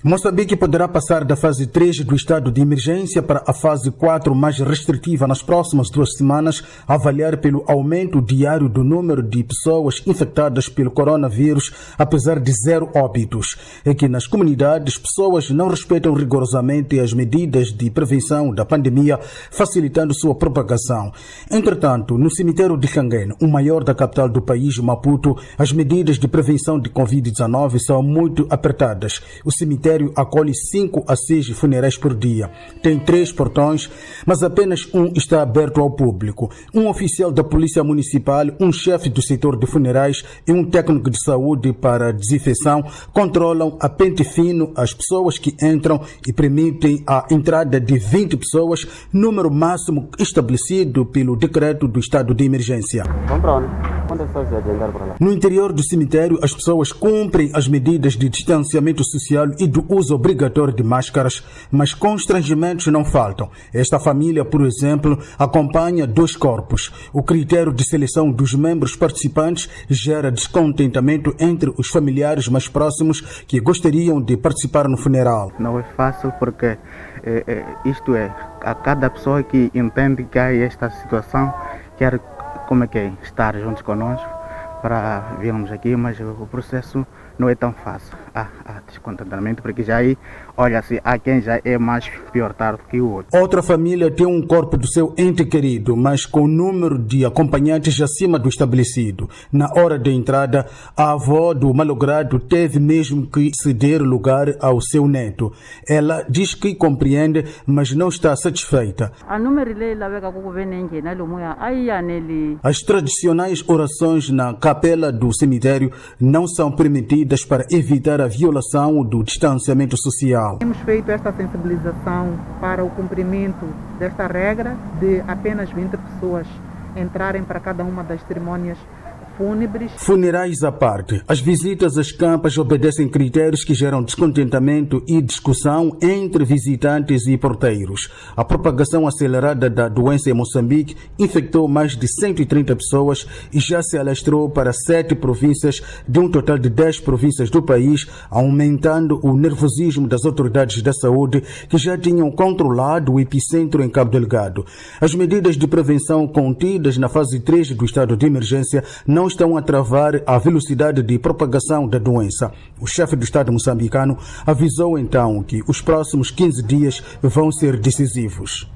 Moçambique poderá passar da fase 3 do estado de emergência para a fase 4 mais restritiva nas próximas 2 semanas, a avaliar pelo aumento diário do número de pessoas infectadas pelo coronavírus, apesar de 0 óbitos. É que nas comunidades, pessoas não respeitam rigorosamente as medidas de prevenção da pandemia, facilitando sua propagação. Entretanto, no cemitério de Xanguene, o maior da capital do país, Maputo, as medidas de prevenção de Covid-19 são muito apertadas. O cemitério acolhe 5 a 6 funerais por dia. Tem 3 portões, mas apenas um está aberto ao público. Um oficial da Polícia Municipal, um chefe do setor de funerais e um técnico de saúde para desinfecção controlam a pente fino as pessoas que entram e permitem a entrada de 20 pessoas, número máximo estabelecido pelo decreto do estado de emergência. Vamos para onde? Quantas pessoas vão entrar para lá? No interior do cemitério, as pessoas cumprem as medidas de distanciamento social e do uso obrigatório de máscaras, mas constrangimentos não faltam. Esta família, por exemplo, acompanha 2 corpos. O critério de seleção dos membros participantes gera descontentamento entre os familiares mais próximos que gostariam de participar no funeral. Não é fácil porque isto é, a cada pessoa que entende que há esta situação quer estar juntos conosco para virmos aqui, mas o processo não é tão fácil. Há descontentamento, porque já aí, olha-se, há quem já é mais pior tarde que o outro. Outra família tem um corpo do seu ente querido, mas com o número de acompanhantes acima do estabelecido. Na hora da entrada, a avó do malogrado teve mesmo que ceder lugar ao seu neto. Ela diz que compreende, mas não está satisfeita. As tradicionais orações na capela do cemitério não são permitidas para evitar a violação do distanciamento social. Temos feito esta sensibilização para o cumprimento desta regra de apenas 20 pessoas entrarem para cada uma das cerimônias fúnebres. Funerais à parte, as visitas às campas obedecem critérios que geram descontentamento e discussão entre visitantes e porteiros. A propagação acelerada da doença em Moçambique infectou mais de 130 pessoas e já se alastrou para 7 províncias de um total de 10 províncias do país, aumentando o nervosismo das autoridades da saúde que já tinham controlado o epicentro em Cabo Delgado. As medidas de prevenção contidas na fase 3 do estado de emergência não estão a travar a velocidade de propagação da doença. O chefe do Estado moçambicano avisou então que os próximos 15 dias vão ser decisivos.